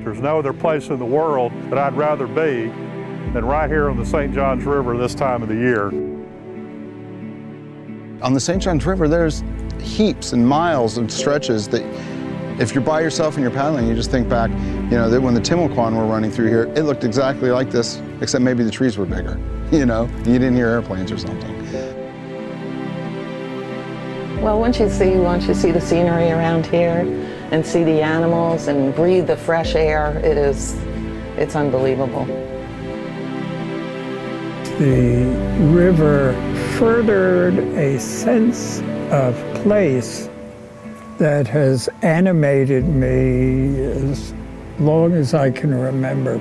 There's no other place in the world that I'd rather be than right here on the St. Johns River this time of the year. On the St. Johns River, there's heaps and miles of stretches that if you're by yourself and you're paddling, you just think back, you know, that when the Timucuan were running through here, it looked exactly like this, except maybe the trees were bigger, you know? You didn't hear airplanes or something. Well, once you see the scenery around here and see the animals and breathe the fresh air, it's unbelievable. The river furthered a sense of place that has animated me as long as I can remember.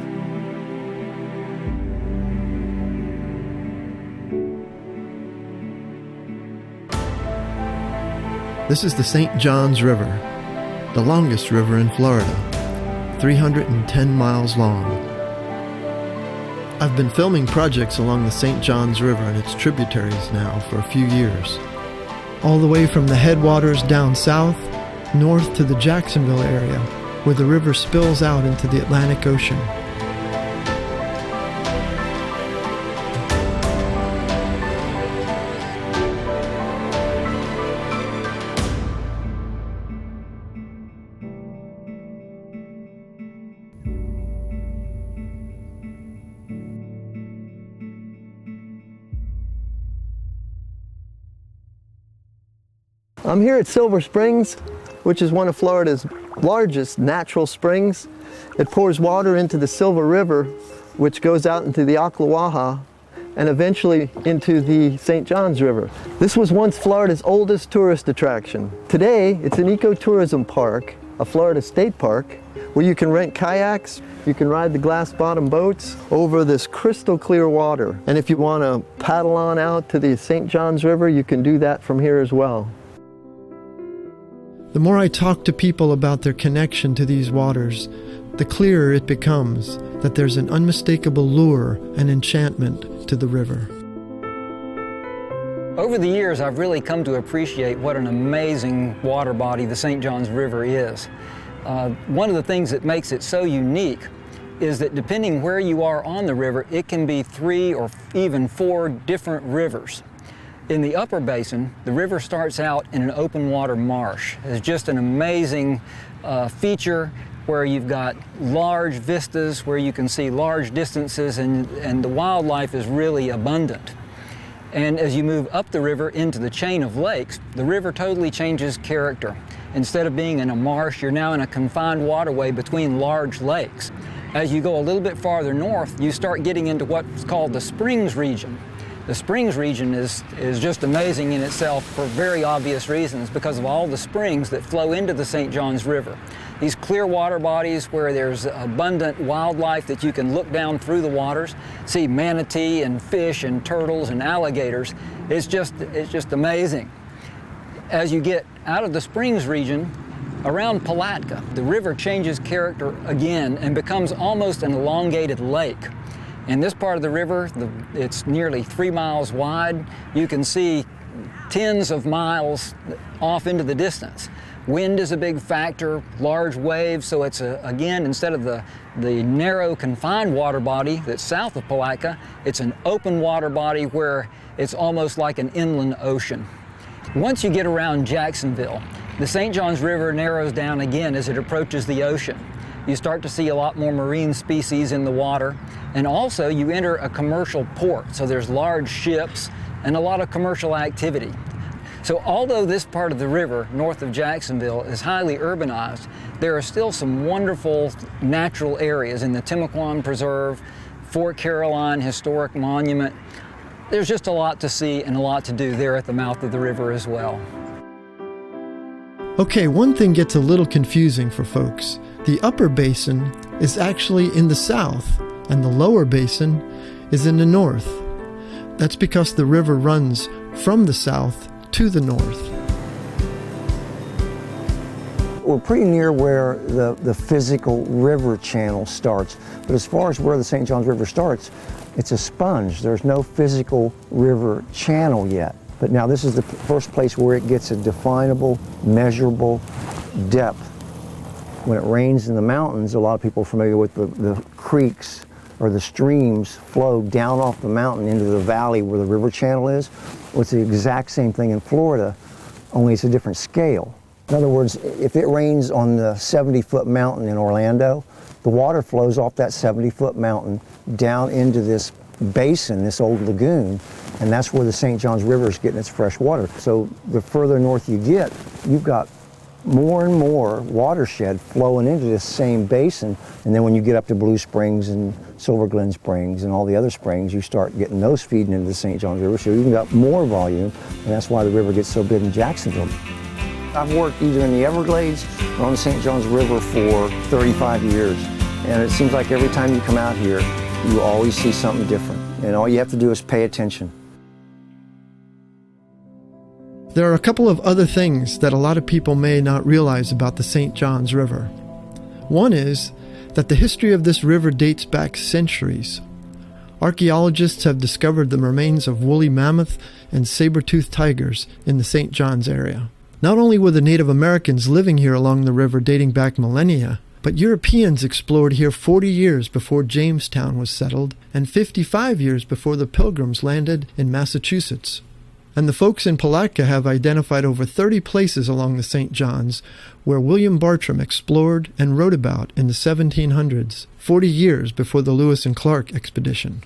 This is the St. Johns River, the longest river in Florida, 310 miles long. I've been filming projects along the St. Johns River and its tributaries now for a few years. All the way from the headwaters down south, north to the Jacksonville area, where the river spills out into the Atlantic Ocean. I'm here at Silver Springs, which is one of Florida's largest natural springs. It pours water into the Silver River, which goes out into the Ocklawaha and eventually into the St. Johns River. This was once Florida's oldest tourist attraction. Today, it's an ecotourism park, a Florida state park, where you can rent kayaks, you can ride the glass-bottom boats over this crystal clear water. And if you want to paddle on out to the St. Johns River, you can do that from here as well. The more I talk to people about their connection to these waters, the clearer it becomes that there's an unmistakable lure and enchantment to the river. Over the years, I've really come to appreciate what an amazing water body the St. Johns River is. One of the things that makes it so unique is that depending where you are on the river, it can be 3 or even 4 different rivers. In the upper basin, the river starts out in an open water marsh. It's just an amazing feature where you've got large vistas, where you can see large distances, and the wildlife is really abundant. And as you move up the river into the chain of lakes, the river totally changes character. Instead of being in a marsh, you're now in a confined waterway between large lakes. As you go a little bit farther north, you start getting into what's called the Springs region. The Springs region is just amazing in itself for very obvious reasons because of all the springs that flow into the St. Johns River. These clear water bodies where there's abundant wildlife that you can look down through the waters, see manatee and fish and turtles and alligators. It's just amazing. As you get out of the Springs region, around Palatka, the river changes character again and becomes almost an elongated lake. In this part of the river, it's nearly 3 miles wide. You can see tens of miles off into the distance. Wind is a big factor, large waves, so it's, again, instead of the narrow, confined water body that's south of Palatka, it's an open water body where it's almost like an inland ocean. Once you get around Jacksonville, the St. Johns River narrows down again as it approaches the ocean. You start to see a lot more marine species in the water, and also you enter a commercial port, so there's large ships and a lot of commercial activity. So although this part of the river, north of Jacksonville, is highly urbanized, there are still some wonderful natural areas in the Timucuan Preserve, Fort Caroline Historic Monument. There's just a lot to see and a lot to do there at the mouth of the river as well. Okay, one thing gets a little confusing for folks. The upper basin is actually in the south, and the lower basin is in the north. That's because the river runs from the south to the north. We're pretty near where the physical river channel starts, but as far as where the St. Johns River starts, it's a sponge. There's no physical river channel yet. But now this is the first place where it gets a definable, measurable depth When it rains in the mountains, a lot of people are familiar with the creeks or the streams flow down off the mountain into the valley where the river channel is. Well, it's the exact same thing in Florida, only it's a different scale. In other words, if it rains on the 70-foot mountain in Orlando, the water flows off that 70-foot mountain down into this basin, this old lagoon, and that's where the St. Johns River is getting its fresh water. So the further north you get, you've got more and more watershed flowing into this same basin, and then when you get up to Blue Springs and Silver Glen Springs and all the other springs, you start getting those feeding into the St. Johns River, so you've got more volume, and that's why the river gets so big in Jacksonville. I've worked either in the Everglades or on the St. Johns River for 35 years, and it seems like every time you come out here, you always see something different, and all you have to do is pay attention. There are a couple of other things that a lot of people may not realize about the St. Johns River. One is that the history of this river dates back centuries. Archaeologists have discovered the remains of woolly mammoth and saber-toothed tigers in the St. Johns area. Not only were the Native Americans living here along the river dating back millennia, but Europeans explored here 40 years before Jamestown was settled and 55 years before the Pilgrims landed in Massachusetts. And the folks in Palatka have identified over 30 places along the St. Johns where William Bartram explored and wrote about in the 1700s, 40 years before the Lewis and Clark expedition.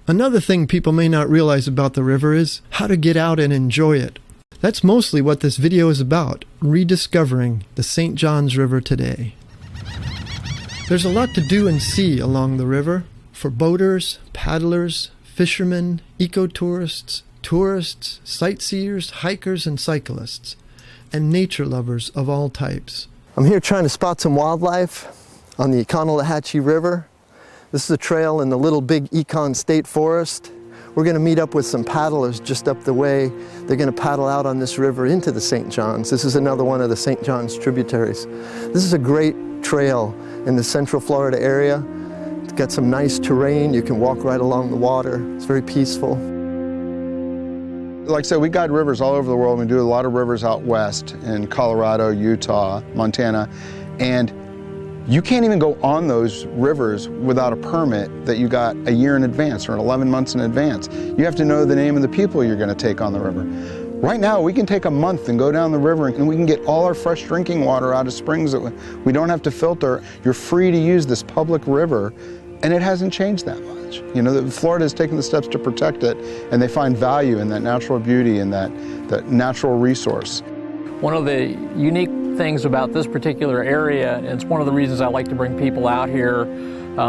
Another thing people may not realize about the river is how to get out and enjoy it. That's mostly what this video is about, rediscovering the St. Johns River today. There's a lot to do and see along the river for boaters, paddlers, fishermen, ecotourists, tourists, sightseers, hikers, and cyclists, and nature lovers of all types. I'm here trying to spot some wildlife on the Econolathatchee River. This is a trail in the Little Big Econ State Forest. We're going to meet up with some paddlers just up the way. They're going to paddle out on this river into the St. Johns. This is another one of the St. Johns tributaries. This is a great trail in the Central Florida area. It's got some nice terrain. You can walk right along the water. It's very peaceful. Like I said, we guide rivers all over the world. We do a lot of rivers out west in Colorado, Utah, Montana, and you can't even go on those rivers without a permit that you got a year in advance or 11 months in advance. You have to know the name of the people you're going to take on the river. Right now, we can take a month and go down the river and we can get all our fresh drinking water out of springs that we don't have to filter. You're free to use this public river, and it hasn't changed that much. You know, Florida has taken the steps to protect it, and they find value in that natural beauty and that natural resource. One of the unique things about this particular area, and it's one of the reasons I like to bring people out here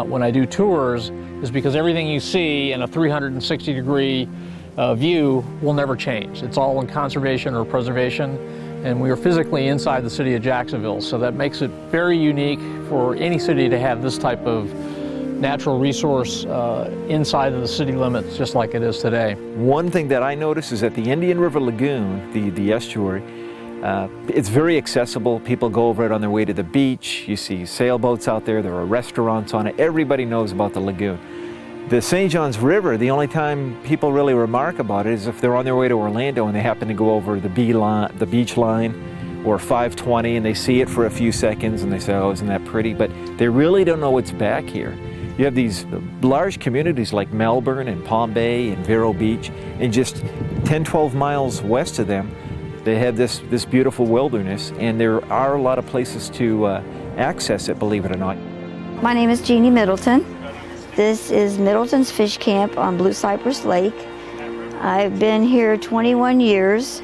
when I do tours, is because everything you see in a 360-degree view will never change. It's all in conservation or preservation, and we are physically inside the city of Jacksonville, so that makes it very unique for any city to have this type of natural resource inside of the city limits, just like it is today. One thing that I noticed is that the Indian River Lagoon, the estuary, it's very accessible. People go over it on their way to the beach. You see sailboats out there. There are restaurants on it. Everybody knows about the lagoon. The St. Johns River, the only time people really remark about it is if they're on their way to Orlando and they happen to go over the beach line or 520 and they see it for a few seconds and they say, oh, isn't that pretty? But they really don't know what's back here. You have these large communities like Melbourne and Palm Bay and Vero Beach, and just 10, 12 miles west of them, they have this beautiful wilderness, and there are a lot of places to access it, believe it or not. My name is Jeannie Middleton. This is Middleton's Fish Camp on Blue Cypress Lake. I've been here 21 years.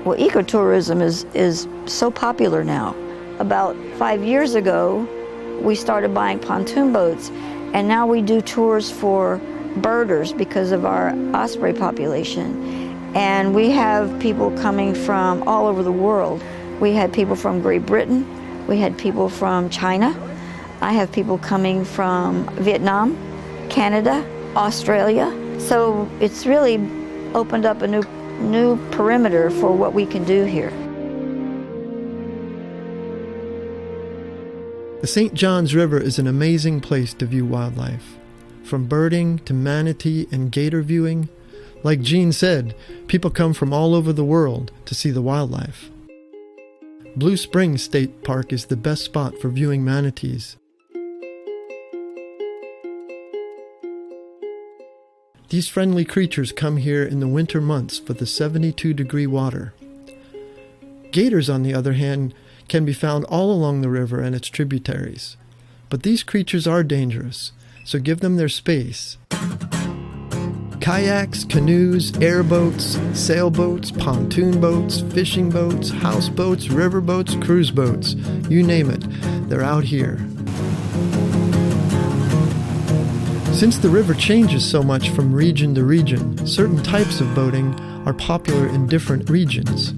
Well, ecotourism is so popular now. About 5 years ago, we started buying pontoon boats, and now we do tours for birders because of our osprey population. And we have people coming from all over the world. We had people from Great Britain, we had people from China, I have people coming from Vietnam, Canada, Australia. So it's really opened up a new perimeter for what we can do here. The St. Johns River is an amazing place to view wildlife. From birding to manatee and gator viewing, like Jean said, people come from all over the world to see the wildlife. Blue Springs State Park is the best spot for viewing manatees. These friendly creatures come here in the winter months for the 72-degree water. Gators, on the other hand, can be found all along the river and its tributaries. But these creatures are dangerous, so give them their space. Kayaks, canoes, airboats, sailboats, pontoon boats, fishing boats, houseboats, riverboats, cruise boats, you name it, they're out here. Since the river changes so much from region to region, certain types of boating are popular in different regions.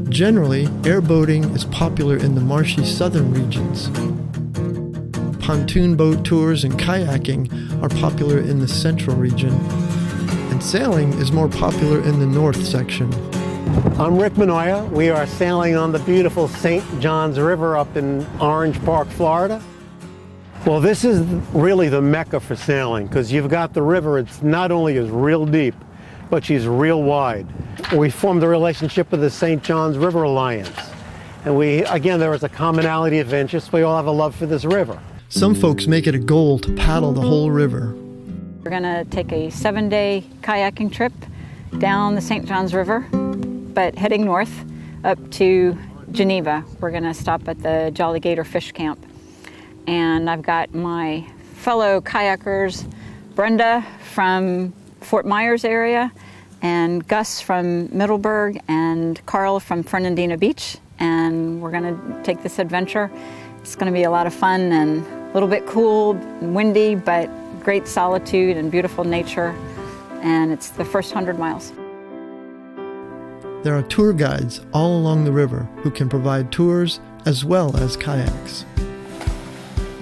Generally, airboating is popular in the marshy southern regions. Pontoon boat tours and kayaking are popular in the central region, and sailing is more popular in the north section. I'm Rick Manoia. We are sailing on the beautiful St. John's River up in Orange Park, Florida. Well, this is really the mecca for sailing because you've got the river. It's not only is real deep, but she's real wide. We formed a relationship with the St. John's River Alliance. And there is a commonality of interest. We all have a love for this river. Some folks make it a goal to paddle the whole river. We're going to take a 7-day kayaking trip down the St. John's River, but heading north up to Geneva. We're going to stop at the Jolly Gator Fish Camp. And I've got my fellow kayakers, Brenda from Fort Myers area, and Gus from Middleburg, and Carl from Fernandina Beach. And we're going to take this adventure. It's going to be a lot of fun and a little bit cool and windy, but great solitude and beautiful nature. And it's the first 100 miles. There are tour guides all along the river who can provide tours as well as kayaks.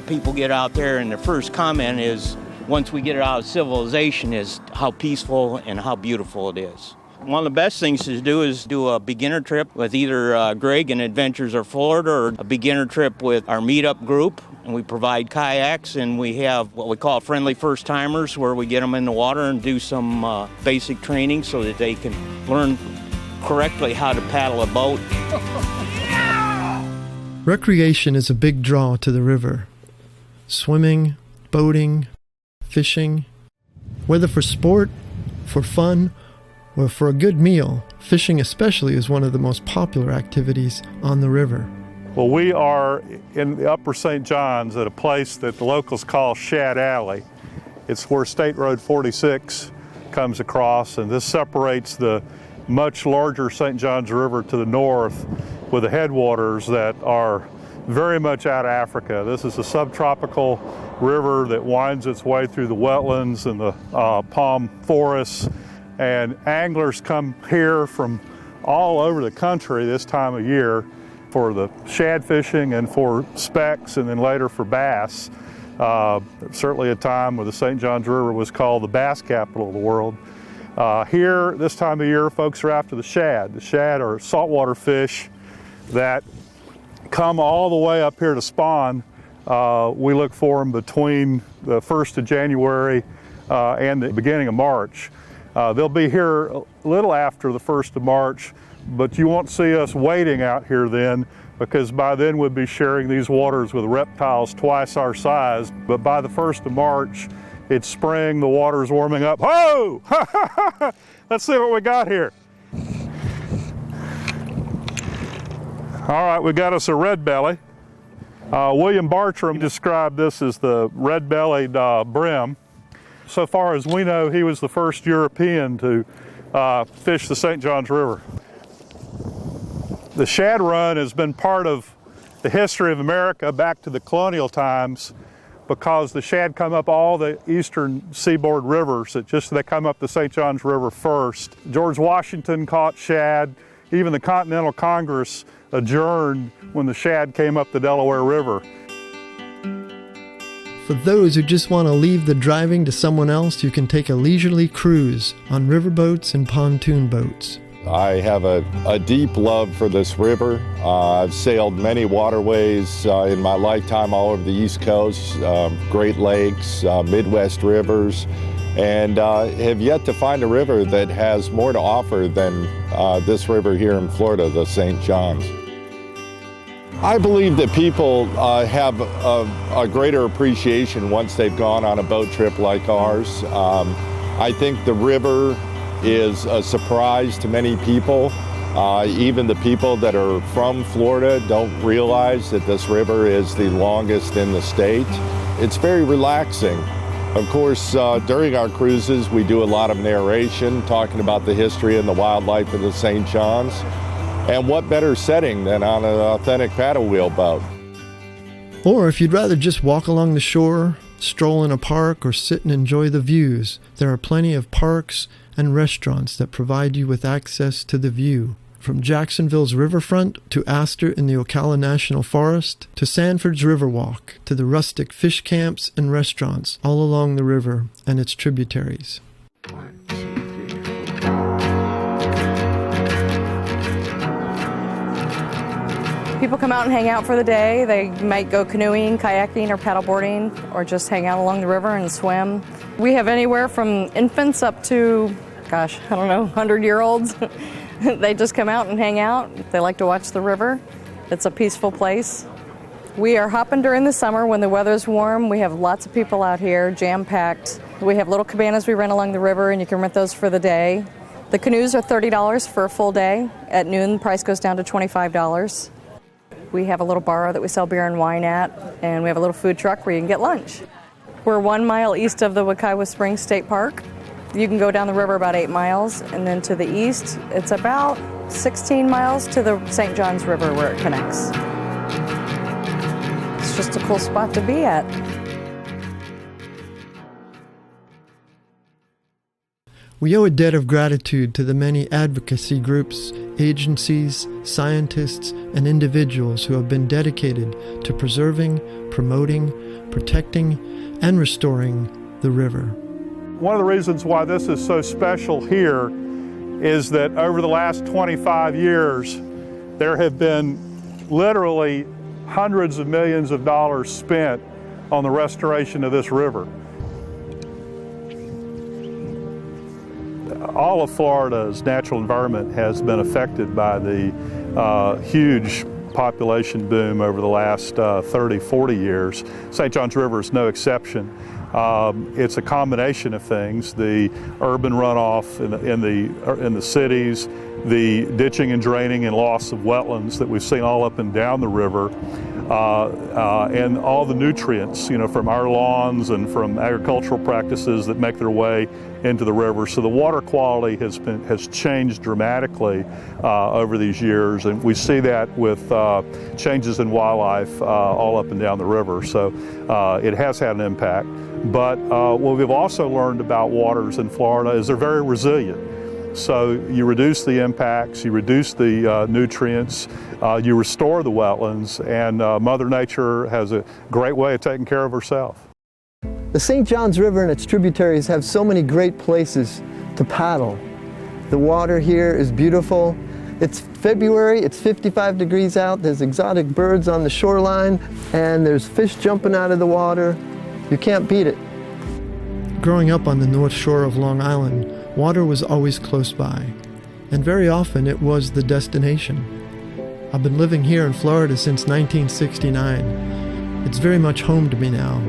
People get out there and the first comment is, once we get it out of civilization, is how peaceful and how beautiful it is. One of the best things to do is do a beginner trip with either Greg and Adventures of Florida or a beginner trip with our meetup group. And we provide kayaks, and we have what we call friendly first-timers, where we get them in the water and do some basic training so that they can learn correctly how to paddle a boat. Recreation is a big draw to the river. Swimming, boating, fishing. Whether for sport, for fun, or for a good meal, fishing especially is one of the most popular activities on the river. Well, we are in the Upper St. John's at a place that the locals call Shad Alley. It's where State Road 46 comes across, and this separates the much larger St. John's River to the north with the headwaters that are very much out of Africa. This is a subtropical river that winds its way through the wetlands and the palm forests, and anglers come here from all over the country this time of year for the shad fishing and for specks, and then later for bass. Certainly a time where the St. John's River was called the bass capital of the world. Here, this time of year, folks are after the shad. The shad are saltwater fish that come all the way up here to spawn. We look for them between the 1st of January and the beginning of March. They'll be here a little after the 1st of March, but you won't see us waiting out here then, because by then we'll be sharing these waters with reptiles twice our size. But by the 1st of March, it's spring, the water's warming up. Ho! Let's see what we got here. All right, we got us a red belly. William Bartram described this as the red-bellied brim. So far as we know, he was the first European to fish the St. John's River. The shad run has been part of the history of America back to the colonial times, because the shad come up all the eastern seaboard rivers. They come up the St. John's River first. George Washington caught shad. Even the Continental Congress adjourned when the shad came up the Delaware River. For those who just want to leave the driving to someone else, you can take a leisurely cruise on riverboats and pontoon boats. I have a deep love for this river. I've sailed many waterways in my lifetime all over the East Coast, Great Lakes, Midwest rivers, and have yet to find a river that has more to offer than this river here in Florida, the St. John's. I believe that people have a greater appreciation once they've gone on a boat trip like ours. I think the river is a surprise to many people. Even the people that are from Florida don't realize that this river is the longest in the state. It's very relaxing. Of course, during our cruises, we do a lot of narration, talking about the history and the wildlife of the St. John's. And what better setting than on an authentic paddle wheel boat? Or if you'd rather just walk along the shore, stroll in a park, or sit and enjoy the views, there are plenty of parks and restaurants that provide you with access to the view. From Jacksonville's riverfront to Astor in the Ocala National Forest to Sanford's Riverwalk to the rustic fish camps and restaurants all along the river and its tributaries. People come out and hang out for the day. They might go canoeing, kayaking, or paddleboarding, or just hang out along the river and swim. We have anywhere from infants up to, 100-year-olds. They just come out and hang out. They like to watch the river. It's a peaceful place. We are hopping during the summer when the weather's warm. We have lots of people out here, jam-packed. We have little cabanas we rent along the river, and you can rent those for the day. The canoes are $30 for a full day. At noon, the price goes down to $25. We have a little bar that we sell beer and wine at, and we have a little food truck where you can get lunch. We're 1 mile east of the Wekiwa Springs State Park. You can go down the river about 8 miles, and then to the east, it's about 16 miles to the St. John's River where it connects. It's just a cool spot to be at. We owe a debt of gratitude to the many advocacy groups, agencies, scientists, and individuals who have been dedicated to preserving, promoting, protecting, and restoring the river. One of the reasons why this is so special here is that over the last 25 years, there have been literally hundreds of millions of dollars spent on the restoration of this river. All of Florida's natural environment has been affected by the huge population boom over the last 30, 40 years. St. John's River is no exception. It's a combination of things: the urban runoff in the cities, the ditching and draining and loss of wetlands that we've seen all up and down the river, and all the nutrients, from our lawns and from agricultural practices that make their way into the river. So the water quality has changed dramatically over these years, and we see that with changes in wildlife all up and down the river. So it has had an impact. But what we've also learned about waters in Florida is they're very resilient. So you reduce the impacts, you reduce the nutrients, you restore the wetlands, and Mother Nature has a great way of taking care of herself. The St. John's River and its tributaries have so many great places to paddle. The water here is beautiful. It's February, it's 55 degrees out, there's exotic birds on the shoreline, and there's fish jumping out of the water. You can't beat it. Growing up on the north shore of Long Island, water was always close by, and very often it was the destination. I've been living here in Florida since 1969. It's very much home to me now,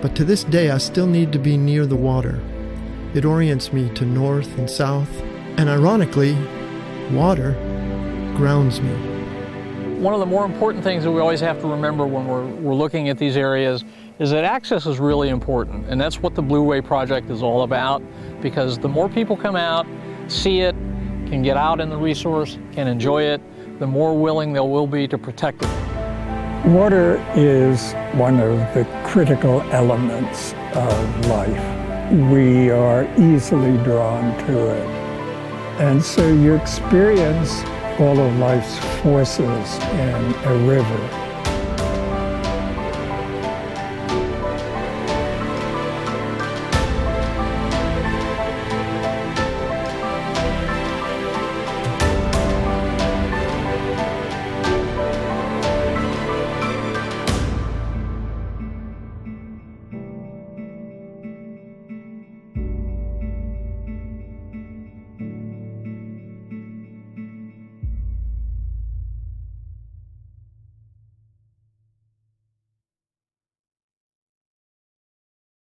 but to this day I still need to be near the water. It orients me to north and south, and ironically, water grounds me. One of the more important things that we always have to remember when we're looking at these areas is that access is really important, and that's what the Blueway project is all about, because the more people come out, see it, can get out in the resource, can enjoy it, the more willing they will be to protect it. Water is one of the critical elements of life. We are easily drawn to it. And so you experience all of life's forces in a river.